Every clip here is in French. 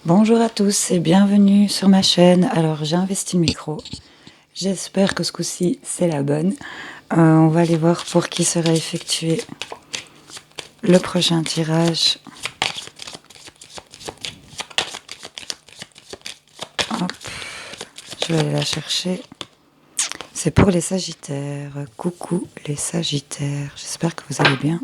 Bonjour à tous et bienvenue sur ma chaîne. Alors j'ai investi le micro. J'espère que ce coup-ci c'est la bonne. On va aller voir pour qui sera effectué le prochain tirage. Hop, je vais aller la chercher. C'est pour les Sagittaires. Coucou les Sagittaires. J'espère que vous allez bien.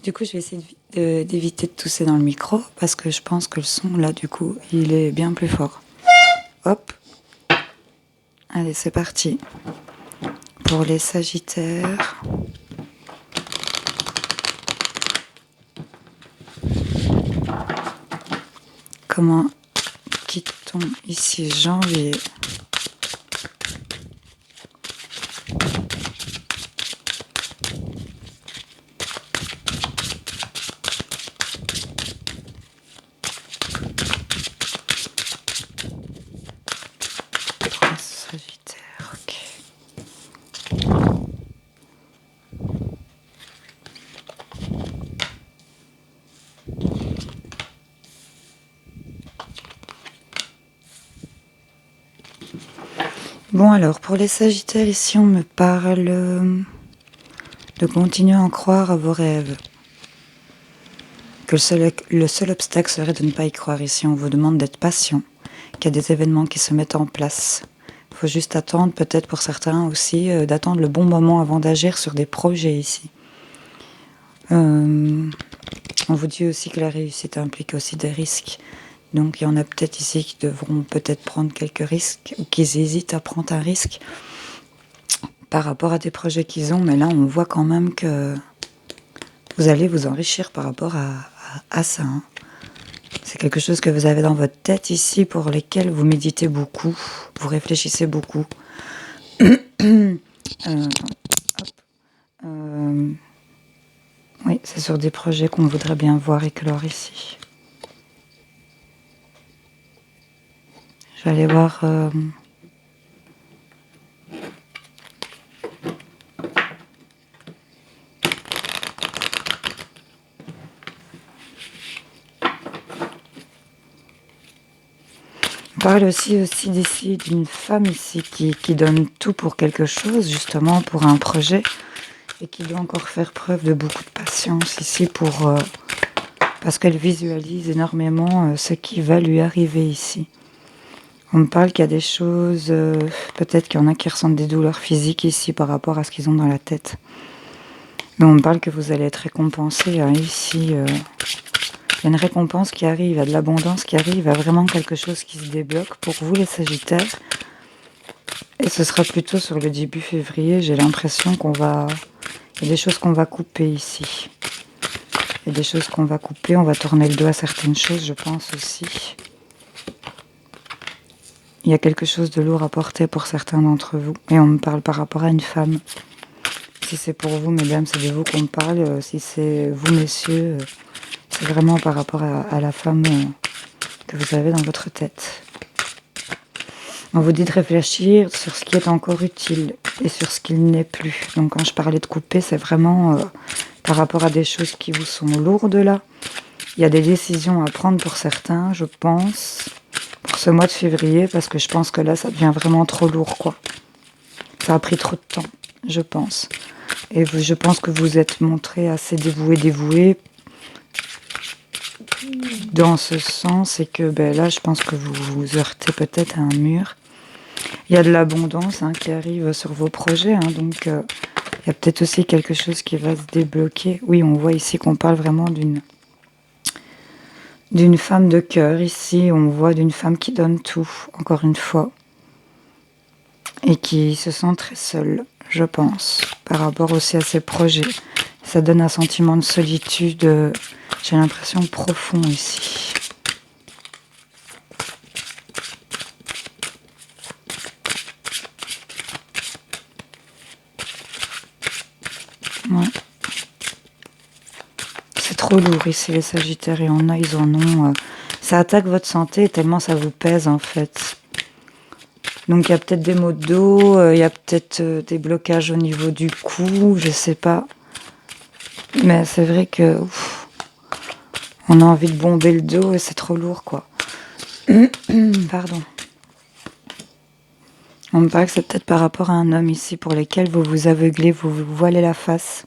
Du coup, je vais essayer d'éviter de tousser dans le micro parce que je pense que le son là, du coup, il est bien plus fort. Hop. Allez, c'est parti. Pour les Sagittaires. Comment quitte-t-on ici janvier? Trois Sagittaires, ok. Bon alors, pour les Sagittaires, ici on me parle de continuer à en croire à vos rêves. Que le seul obstacle serait de ne pas y croire. Ici on vous demande d'être patient, qu'il y a des événements qui se mettent en place. Il faut juste attendre, peut-être pour certains aussi, d'attendre le bon moment avant d'agir sur des projets ici. On vous dit aussi que la réussite implique aussi des risques. Donc il y en a peut-être ici qui devront peut-être prendre quelques risques ou qui hésitent à prendre un risque par rapport à des projets qu'ils ont. Mais là, on voit quand même que vous allez vous enrichir par rapport à ça. Hein. C'est quelque chose que vous avez dans votre tête ici, pour lesquels vous méditez beaucoup, vous réfléchissez beaucoup. Oui, c'est sur des projets qu'on voudrait bien voir éclore ici. Je vais aller voir... On parle aussi d'ici d'une femme ici qui donne tout pour quelque chose, justement pour un projet, et qui doit encore faire preuve de beaucoup de patience ici parce qu'elle visualise énormément ce qui va lui arriver ici. On me parle qu'il y a des choses, peut-être qu'il y en a qui ressentent des douleurs physiques ici par rapport à ce qu'ils ont dans la tête. Mais on me parle que vous allez être récompensé hein, ici. Il y a une récompense qui arrive, il y a de l'abondance qui arrive, il y a vraiment quelque chose qui se débloque pour vous les Sagittaires. Et ce sera plutôt sur le début février, j'ai l'impression qu'il y a des choses qu'on va couper ici. Il y a des choses qu'on va couper, on va tourner le dos à certaines choses, je pense aussi. Il y a quelque chose de lourd à porter pour certains d'entre vous. Et on me parle par rapport à une femme. Si c'est pour vous, mesdames, c'est de vous qu'on me parle. Si c'est vous, messieurs... C'est vraiment par rapport à la femme que vous avez dans votre tête. On vous dit de réfléchir sur ce qui est encore utile et sur ce qui n'est plus. Donc quand je parlais de couper, c'est vraiment par rapport à des choses qui vous sont lourdes là. Il y a des décisions à prendre pour certains, je pense, pour ce mois de février, parce que je pense que là, ça devient vraiment trop lourd, quoi. Ça a pris trop de temps, je pense. Et je pense que vous êtes montré assez dévoué, dans ce sens, et que là, je pense que vous vous heurtez peut-être à un mur. Il y a de l'abondance hein, qui arrive sur vos projets, hein, donc il y a peut-être aussi quelque chose qui va se débloquer. Oui, on voit ici qu'on parle vraiment d'une femme de cœur. Ici, on voit d'une femme qui donne tout, encore une fois, et qui se sent très seule, je pense, par rapport aussi à ses projets. Ça donne un sentiment de solitude, j'ai l'impression profond ici. Ouais. C'est trop lourd ici les Sagittaires, et ils en ont... ça attaque votre santé tellement ça vous pèse en fait. Donc il y a peut-être des maux de dos, il y a peut-être des blocages au niveau du cou, je sais pas. Mais c'est vrai que On a envie de bomber le dos et c'est trop lourd, quoi. Pardon. On me parle que c'est peut-être par rapport à un homme ici pour lequel vous vous aveuglez, vous vous voilez la face.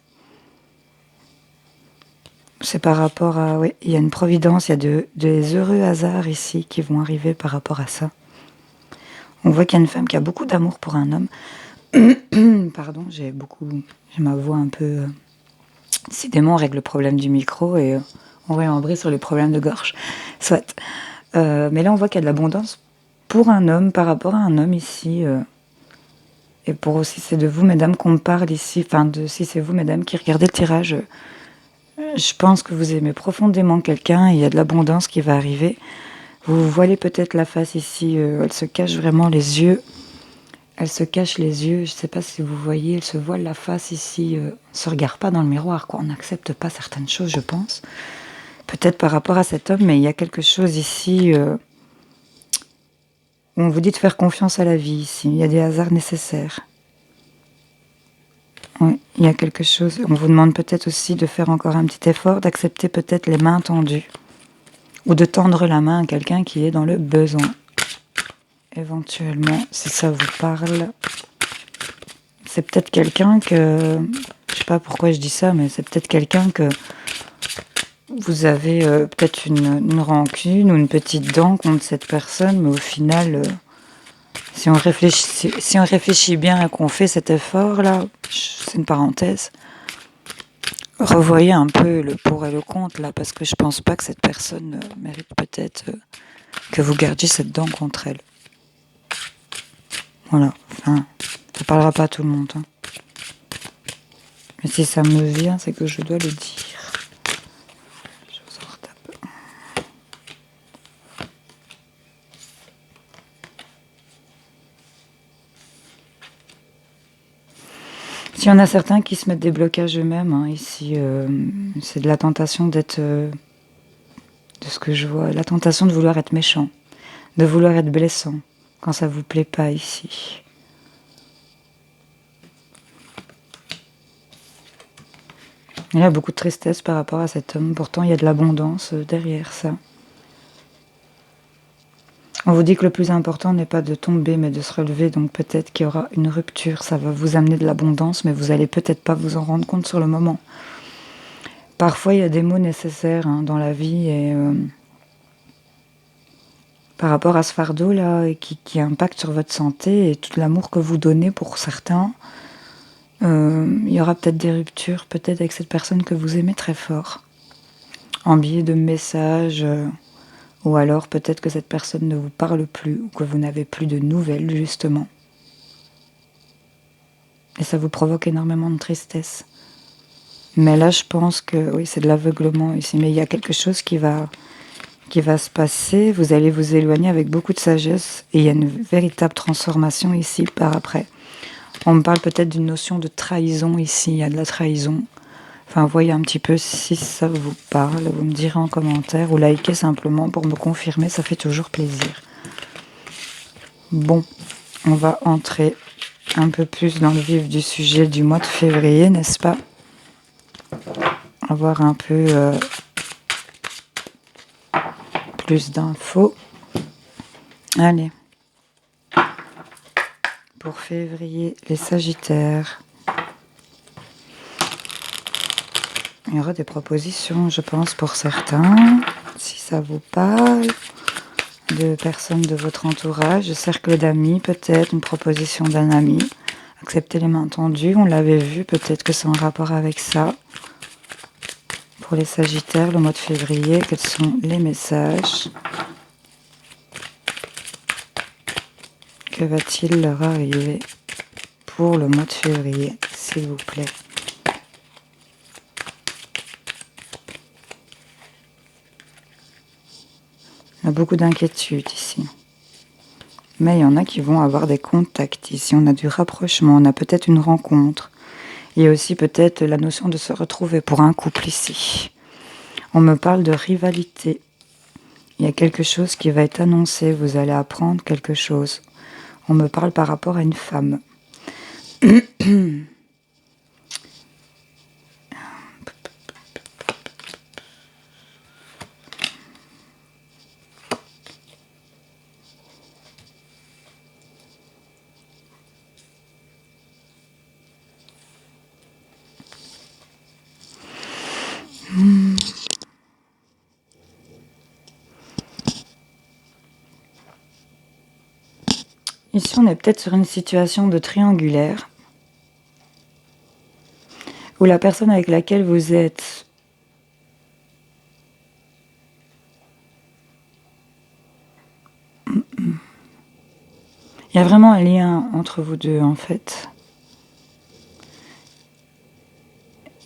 C'est par rapport à... Oui, il y a une providence, il y a des heureux hasards ici qui vont arriver par rapport à ça. On voit qu'il y a une femme qui a beaucoup d'amour pour un homme. Pardon, j'ai ma voix un peu... Décidément, on règle le problème du micro et on réembraye sur les problèmes de gorge. Soit. Mais là, on voit qu'il y a de l'abondance pour un homme, par rapport à un homme ici. Et pour aussi, c'est de vous, mesdames, qu'on me parle ici. Enfin, si c'est vous, mesdames, qui regardez le tirage, je pense que vous aimez profondément quelqu'un. Il y a de l'abondance qui va arriver. Vous voilez peut-être la face ici. Elle se cache vraiment les yeux. Elle se cache les yeux. Je ne sais pas si vous voyez. Elle se voile la face ici. On ne se regarde pas dans le miroir, quoi. On n'accepte pas certaines choses, je pense. Peut-être par rapport à cet homme, mais il y a quelque chose ici... on vous dit de faire confiance à la vie ici. Il y a des hasards nécessaires. Oui, il y a quelque chose. On vous demande peut-être aussi de faire encore un petit effort, d'accepter peut-être les mains tendues. Ou de tendre la main à quelqu'un qui est dans le besoin. Éventuellement, si ça vous parle. C'est peut-être quelqu'un que... Je sais pas pourquoi je dis ça, mais c'est peut-être quelqu'un que... Vous avez peut-être une rancune ou une petite dent contre cette personne, mais au final... Si on réfléchit bien et qu'on fait cet effort-là, c'est une parenthèse, revoyez un peu le pour et le contre, là, parce que je pense pas que cette personne mérite peut-être que vous gardiez cette dent contre elle. Voilà, enfin, ça parlera pas à tout le monde. Hein. Mais si ça me vient, c'est que je dois le dire. Je vous en retape. S'il y en a certains qui se mettent des blocages eux-mêmes, hein, ici, c'est de la tentation d'être... de ce que je vois, la tentation de vouloir être méchant, de vouloir être blessant, quand ça vous plaît pas ici. Il y a beaucoup de tristesse par rapport à cet homme, pourtant il y a de l'abondance derrière ça. On vous dit que le plus important n'est pas de tomber, mais de se relever, donc peut-être qu'il y aura une rupture, ça va vous amener de l'abondance, mais vous allez peut-être pas vous en rendre compte sur le moment. Parfois il y a des mots nécessaires dans la vie, et par rapport à ce fardeau-là, qui impacte sur votre santé, et tout l'amour que vous donnez pour certains, il y aura peut-être des ruptures, peut-être avec cette personne que vous aimez très fort, en biais de messages, ou alors peut-être que cette personne ne vous parle plus, ou que vous n'avez plus de nouvelles, justement. Et ça vous provoque énormément de tristesse. Mais là, je pense que, oui, c'est de l'aveuglement ici, mais il y a quelque chose qui va se passer, vous allez vous éloigner avec beaucoup de sagesse, et il y a une véritable transformation ici par après. On me parle peut-être d'une notion de trahison ici, il y a de la trahison. Enfin, voyez un petit peu si ça vous parle, vous me direz en commentaire ou likez simplement pour me confirmer, ça fait toujours plaisir. Bon, on va entrer un peu plus dans le vif du sujet du mois de février, n'est-ce pas? Avoir un peu plus d'infos. Allez. Pour février, les Sagittaires. Il y aura des propositions, je pense, pour certains, si ça vous parle, de personnes de votre entourage, cercle d'amis, peut-être une proposition d'un ami. Accepter les mains tendues, on l'avait vu, peut-être que c'est en rapport avec ça. Pour les Sagittaires, le mois de février, quels sont les messages? Que va-t-il leur arriver pour le mois de février, s'il vous plaît? Il y a beaucoup d'inquiétudes ici. Mais il y en a qui vont avoir des contacts ici. On a du rapprochement, on a peut-être une rencontre. Il y a aussi peut-être la notion de se retrouver pour un couple ici. On me parle de rivalité. Il y a quelque chose qui va être annoncé, vous allez apprendre quelque chose. On me parle par rapport à une femme. Ici, on est peut-être sur une situation de triangulaire, où la personne avec laquelle vous êtes il y a vraiment un lien entre vous deux, en fait.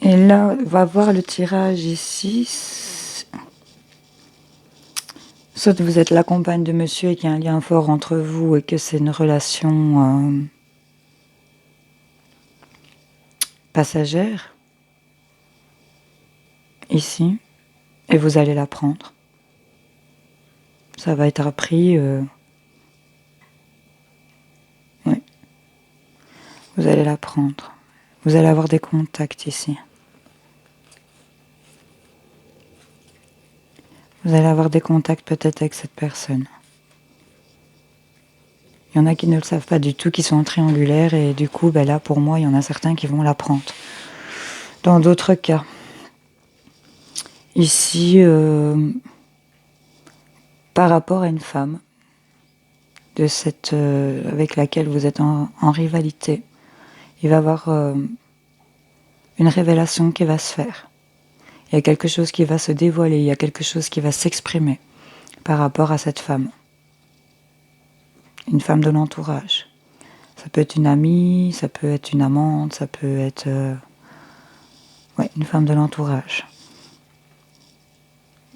Et là, on va voir le tirage ici. Soit vous êtes la compagne de monsieur et qu'il y a un lien fort entre vous et que c'est une relation passagère, ici, et vous allez la prendre. Ça va être appris. Oui. Vous allez la prendre. Vous allez avoir des contacts ici. Vous allez avoir des contacts peut-être avec cette personne. Il y en a qui ne le savent pas du tout, qui sont triangulaires, et du coup, ben là, pour moi, il y en a certains qui vont la prendre. Dans d'autres cas, ici, par rapport à une femme de cette, avec laquelle vous êtes en rivalité, il va y avoir une révélation qui va se faire. Il y a quelque chose qui va se dévoiler, il y a quelque chose qui va s'exprimer par rapport à cette femme. Une femme de l'entourage. Ça peut être une amie, ça peut être une amante, ça peut être une femme de l'entourage.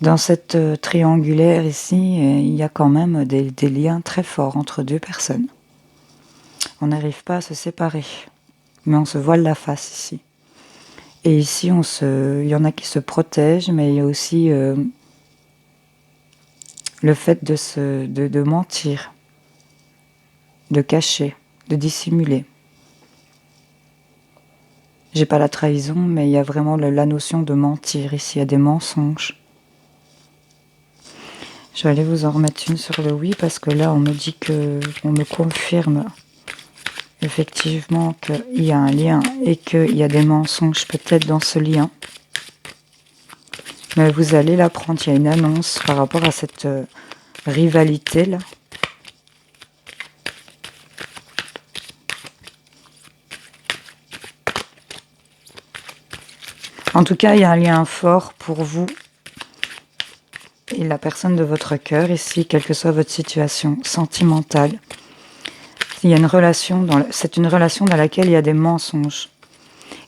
Dans cette triangulaire ici, il y a quand même des liens très forts entre deux personnes. On n'arrive pas à se séparer, mais on se voile la face ici. Et ici, il y en a qui se protègent, mais il y a aussi le fait de mentir, de cacher, de dissimuler. J'ai pas la trahison, mais il y a vraiment la notion de mentir ici, il y a des mensonges. Je vais aller vous en remettre une sur le oui, parce que là, on me confirme effectivement qu'il y a un lien et qu'il y a des mensonges peut-être dans ce lien. Mais vous allez l'apprendre, il y a une annonce par rapport à cette rivalité-là. En tout cas, il y a un lien fort pour vous et la personne de votre cœur ici, quelle que soit votre situation sentimentale. Il y a une relation, c'est une relation dans laquelle il y a des mensonges.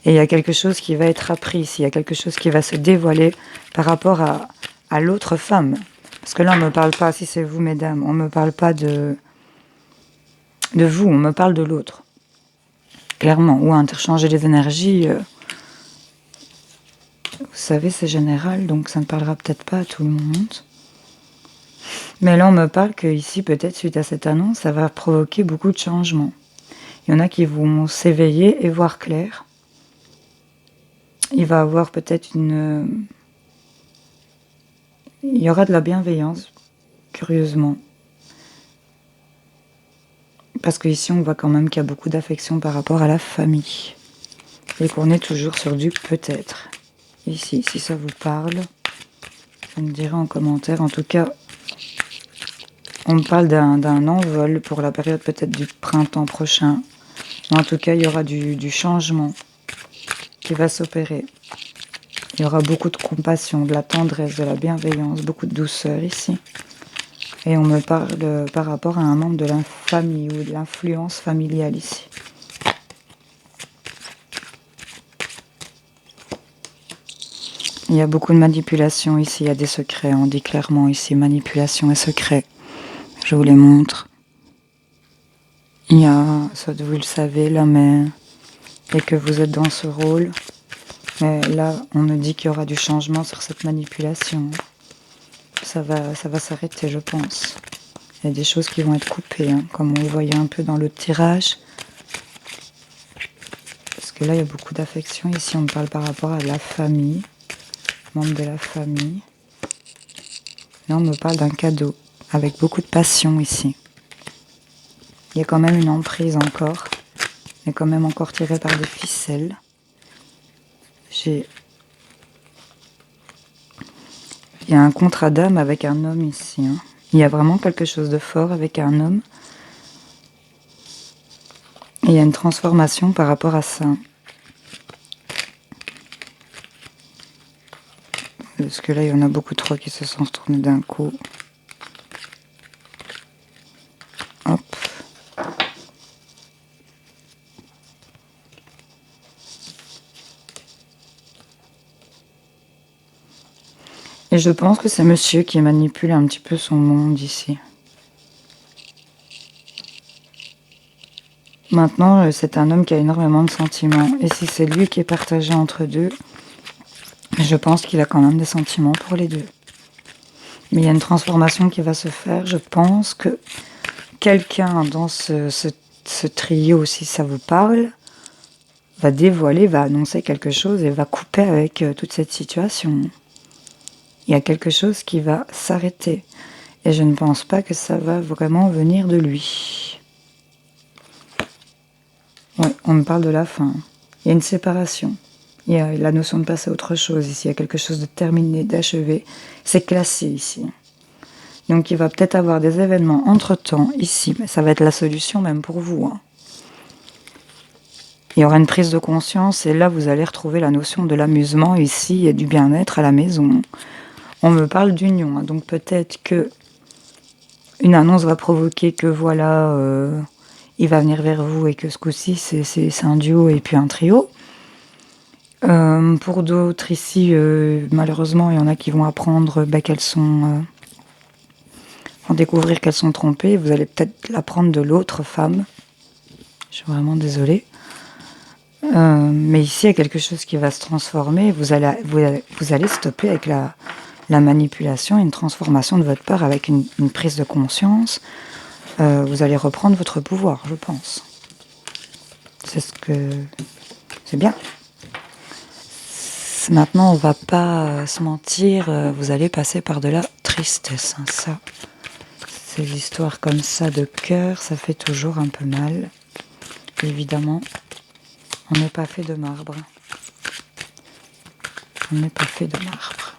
Et il y a quelque chose qui va être appris ici, il y a quelque chose qui va se dévoiler par rapport à l'autre femme. Parce que là, on ne me parle pas, si c'est vous, mesdames, on ne me parle pas de vous, on me parle de l'autre. Clairement, ou interchanger les énergies, vous savez, c'est général, donc ça ne parlera peut-être pas à tout le monde. Mais là, on me parle que ici, peut-être, suite à cette annonce, ça va provoquer beaucoup de changements. Il y en a qui vont s'éveiller et voir clair. Il va avoir peut-être il y aura de la bienveillance, curieusement. Parce qu'ici, on voit quand même qu'il y a beaucoup d'affection par rapport à la famille. Et qu'on est toujours sur du peut-être. Ici, si ça vous parle, vous me direz en commentaire. En tout cas, on me parle d'un envol pour la période peut-être du printemps prochain. Mais en tout cas, il y aura du changement qui va s'opérer. Il y aura beaucoup de compassion, de la tendresse, de la bienveillance, beaucoup de douceur ici. Et on me parle par rapport à un membre de la famille ou de l'influence familiale ici. Il y a beaucoup de manipulation ici, il y a des secrets, on dit clairement ici, manipulation et secrets. Je vous les montre. Il y a, ça vous le savez là, mais et que vous êtes dans ce rôle. Mais là, on me dit qu'il y aura du changement sur cette manipulation. Ça va s'arrêter, je pense. Il y a des choses qui vont être coupées, hein, comme on le voyait un peu dans le tirage. Parce que là, il y a beaucoup d'affection. Ici, on me parle par rapport à la famille, membre de la famille. Là, on me parle d'un cadeau, avec beaucoup de passion ici. Il y a quand même une emprise encore. On est quand même encore tiré par des ficelles. Il y a un contrat d'âme avec un homme ici. Hein. Il y a vraiment quelque chose de fort avec un homme. il y a une transformation par rapport à ça. Parce que là, il y en a beaucoup trop qui se sont retournés d'un coup. Hop. Et je pense que c'est monsieur qui manipule un petit peu son monde ici. Maintenant, c'est un homme qui a énormément de sentiments. Et si c'est lui qui est partagé entre deux, je pense qu'il a quand même des sentiments pour les deux. Mais il y a une transformation qui va se faire. Je pense que quelqu'un dans ce trio, si ça vous parle, va dévoiler, va annoncer quelque chose et va couper avec toute cette situation. Il y a quelque chose qui va s'arrêter. Et je ne pense pas que ça va vraiment venir de lui. Ouais, on me parle de la fin. Il y a une séparation. Il y a la notion de passer à autre chose ici. Il y a quelque chose de terminé, d'achevé. C'est classé ici. Donc il va peut-être avoir des événements entre-temps ici. Mais ça va être la solution même pour vous. Hein. Il y aura une prise de conscience et là vous allez retrouver la notion de l'amusement ici et du bien-être à la maison. On me parle d'union. Hein, donc peut-être que une annonce va provoquer que voilà... il va venir vers vous et que ce coup-ci, c'est un duo et puis un trio. Pour d'autres ici, malheureusement, il y en a qui vont apprendre qu'elles sont... vont découvrir qu'elles sont trompées. Vous allez peut-être l'apprendre de l'autre femme. Je suis vraiment désolée. Mais ici, il y a quelque chose qui va se transformer. Vous allez stopper avec la manipulation et une transformation de votre part avec une prise de conscience. Vous allez reprendre votre pouvoir, je pense. C'est bien. Maintenant, on va pas se mentir, vous allez passer par de la tristesse. Hein, ça, ces histoires comme ça de cœur, ça fait toujours un peu mal. Évidemment, on n'est pas fait de marbre. On n'est pas fait de marbre.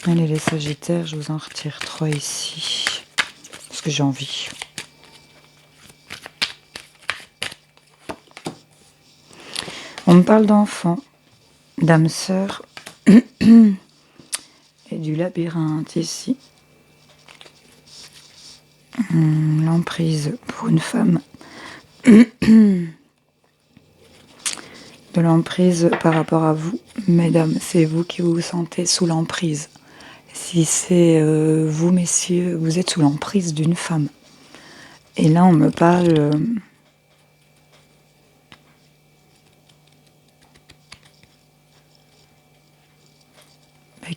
Allez, les Sagittaires, je vous en retire 3 ici. Parce que j'ai envie. On me parle d'enfants, d'âme sœur et du labyrinthe ici. L'emprise pour une femme. De l'emprise par rapport à vous, mesdames. C'est vous qui vous sentez sous l'emprise. Si c'est vous, messieurs, vous êtes sous l'emprise d'une femme. Et là, on me parle...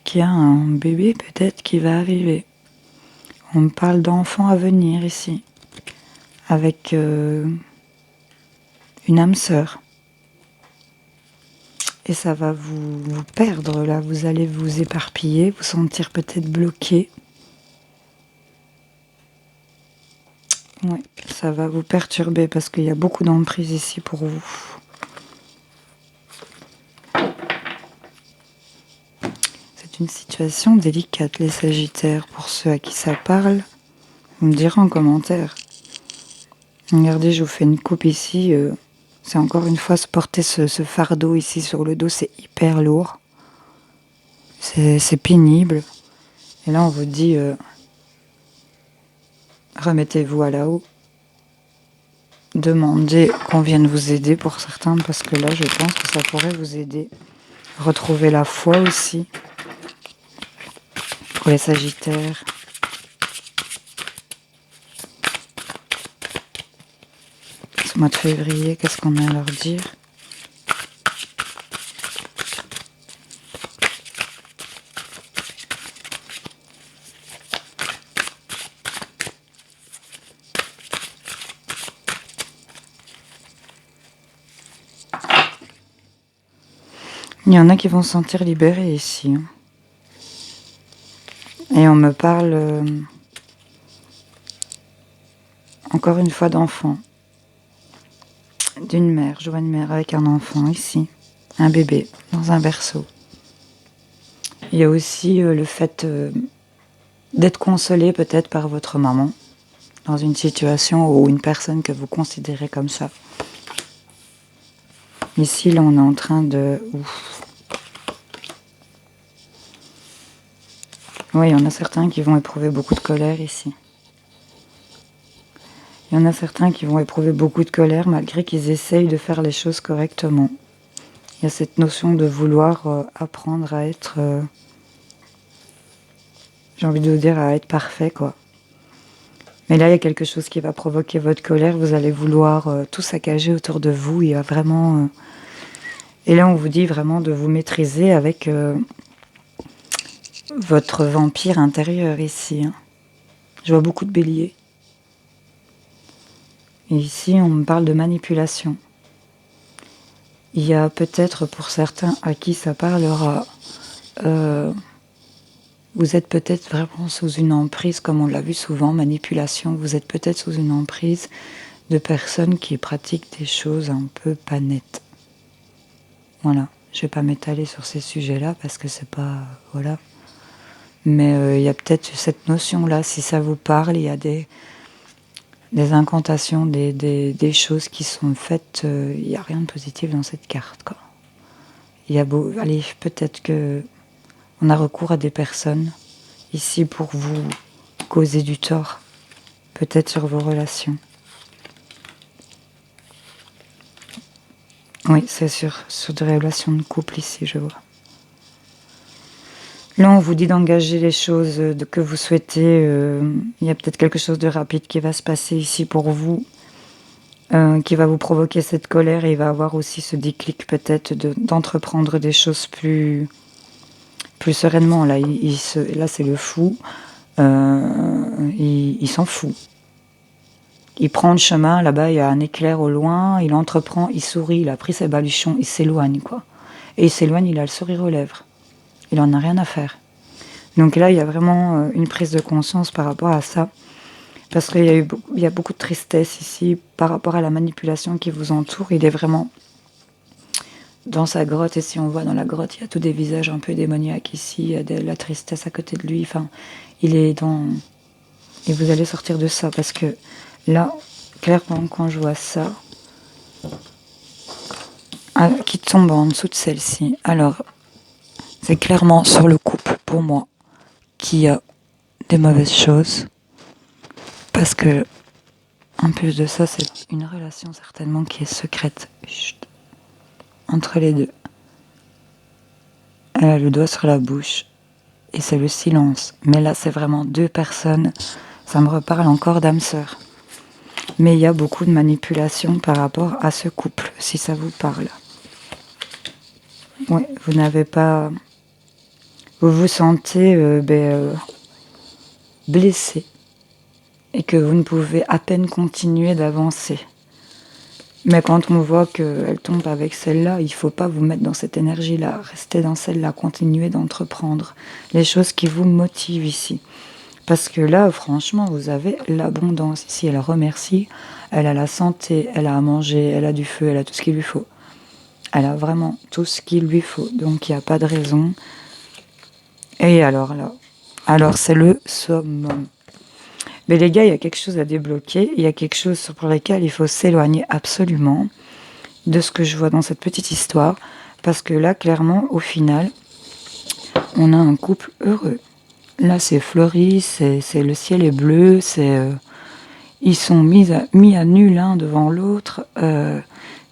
qu'il y a un bébé peut-être qui va arriver. On me parle d'enfants à venir ici. Avec une âme sœur. Et ça va vous perdre là. Vous allez vous éparpiller, vous sentir peut-être bloqué. Oui, ça va vous perturber parce qu'il y a beaucoup d'emprise ici pour vous. C'est une situation délicate, les Sagittaires. Pour ceux à qui ça parle, vous me direz en commentaire. Regardez, je vous fais une coupe ici. C'est encore une fois se porter ce fardeau ici sur le dos, c'est hyper lourd. C'est pénible. Et là, on vous dit, remettez-vous à la haut. Demandez qu'on vienne vous aider pour certains, parce que là, je pense que ça pourrait vous aider. Retrouver la foi aussi. Pour les Sagittaires. Ce mois de février, qu'est-ce qu'on a à leur dire ? Il y en a qui vont se sentir libérés ici. Et on me parle encore une fois d'enfants. D'une mère, je vois une mère avec un enfant ici. Un bébé dans un berceau. Il y a aussi le fait d'être consolé peut-être par votre maman. dans une situation ou une personne que vous considérez comme ça. Ici, là, on est en train de... Ouf. Oui, il y en a certains qui vont éprouver beaucoup de colère ici. Il y en a certains qui vont éprouver beaucoup de colère malgré qu'ils essayent de faire les choses correctement. Il y a cette notion de vouloir apprendre à être... j'ai envie de vous dire à être parfait, quoi. Mais là, il y a quelque chose qui va provoquer votre colère. Vous allez vouloir tout saccager autour de vous. Il y a vraiment... Et là, on vous dit vraiment de vous maîtriser avec votre vampire intérieur ici. Hein. Je vois beaucoup de béliers. Et ici, on me parle de manipulation. Il y a peut-être pour certains à qui ça parlera... vous êtes peut-être vraiment sous une emprise, comme on l'a vu souvent, manipulation. Vous êtes peut-être sous une emprise de personnes qui pratiquent des choses un peu pas nettes. Voilà. Je vais pas m'étaler sur ces sujets-là parce que c'est pas... voilà. Mais il y a peut-être cette notion-là, si ça vous parle, il y a des incantations, des choses qui sont faites. Il n'y a rien de positif dans cette carte, quoi. Il y a allez, peut-être que on a recours à des personnes ici pour vous causer du tort, peut-être sur vos relations. Oui, c'est sur des relations de couple ici, je vois. Là, on vous dit d'engager les choses que vous souhaitez. Il y a peut-être quelque chose de rapide qui va se passer ici pour vous, qui va vous provoquer cette colère. Et il va avoir aussi ce déclic peut-être d'entreprendre des choses plus sereinement. Là, là c'est le fou. Il s'en fout. Il prend le chemin, là-bas, il y a un éclair au loin. Il entreprend, il sourit, il a pris ses baluchons, il s'éloigne, quoi. Et il s'éloigne, il a le sourire aux lèvres. Il en a rien à faire. Donc là, il y a vraiment une prise de conscience par rapport à ça. Parce qu'il y a beaucoup de tristesse ici par rapport à la manipulation qui vous entoure. Il est vraiment dans sa grotte. Et si on voit dans la grotte, il y a tous des visages un peu démoniaques ici. Il y a de la tristesse à côté de lui. Enfin, il est dans... Et vous allez sortir de ça. Parce que là, clairement, quand je vois ça, qui tombe en dessous de celle-ci. Alors, c'est clairement sur le couple, pour moi, qu'il y a des mauvaises choses. Parce que, en plus de ça, c'est une relation certainement qui est secrète. Chut. Entre les deux. Elle a le doigt sur la bouche. Et c'est le silence. Mais là, c'est vraiment deux personnes. Ça me reparle encore d'âme sœur. Mais il y a beaucoup de manipulation par rapport à ce couple, si ça vous parle. Oui, vous n'avez pas... Vous vous sentez blessé. Et que vous ne pouvez à peine continuer d'avancer. Mais quand on voit qu'elle tombe avec celle-là, il ne faut pas vous mettre dans cette énergie-là. Restez dans celle-là, continuez d'entreprendre les choses qui vous motivent ici. Parce que là, franchement, vous avez l'abondance. Ici, elle remercie, elle a la santé, elle a à manger, elle a du feu, elle a tout ce qu'il lui faut. Elle a vraiment tout ce qu'il lui faut. Donc, il n'y a pas de raison. Et alors là, c'est le summum. Mais les gars, il y a quelque chose à débloquer. Il y a quelque chose pour lequel il faut s'éloigner absolument de ce que je vois dans cette petite histoire. Parce que là, clairement, au final, on a un couple heureux. Là, c'est fleuri, le ciel est bleu, ils sont mis à nu l'un devant l'autre.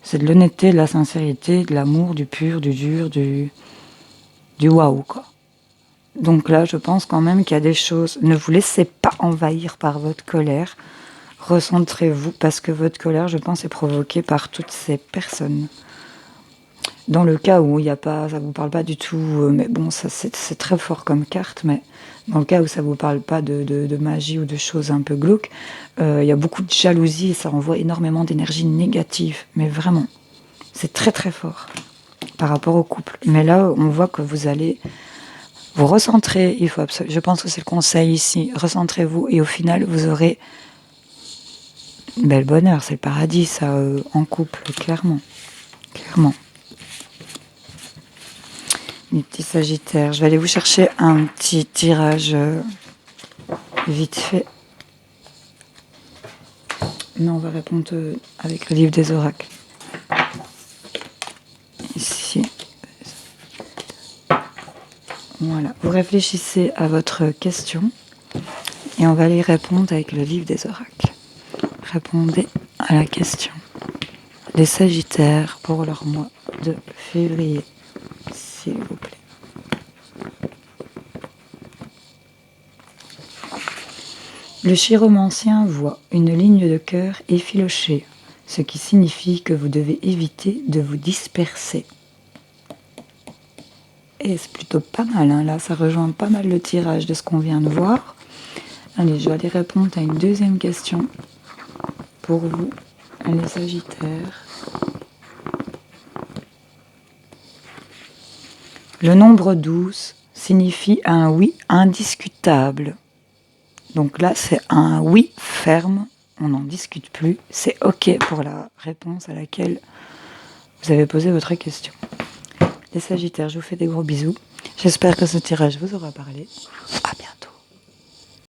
C'est de l'honnêteté, de la sincérité, de l'amour, du pur, du dur, du waouh, quoi. Donc là, je pense quand même qu'il y a des choses. Ne vous laissez pas envahir par votre colère. Recentrez-vous parce que votre colère, je pense, est provoquée par toutes ces personnes. Dans le cas où il n'y a pas, ça vous parle pas du tout, mais bon, ça c'est très fort comme carte, mais dans le cas où ça vous parle pas de magie ou de choses un peu glauques, il y a beaucoup de jalousie et ça envoie énormément d'énergie négative, mais vraiment, c'est très très fort par rapport au couple. Mais là, on voit que vous allez vous recentrer, je pense que c'est le conseil ici, recentrez-vous et au final, vous aurez le bonheur, c'est le paradis, ça, en couple, clairement. Clairement. Les petits sagittaires. Je vais aller vous chercher un petit tirage vite fait. mais on va répondre avec le livre des oracles. Ici. Voilà. Vous réfléchissez à votre question et on va y répondre avec le livre des oracles. Répondez à la question. Les Sagittaires pour leur mois de février, s'il vous plaît. Le chiromancien voit une ligne de cœur effilochée, ce qui signifie que vous devez éviter de vous disperser. Et c'est plutôt pas mal, hein, là, ça rejoint pas mal le tirage de ce qu'on vient de voir. Allez, je vais aller répondre à une deuxième question pour vous, les Sagittaires. Le nombre 12 signifie un oui indiscutable. Donc là, c'est un oui ferme, on n'en discute plus, c'est OK pour la réponse à laquelle vous avez posé votre question. Les Sagittaires, je vous fais des gros bisous. J'espère que ce tirage vous aura parlé. À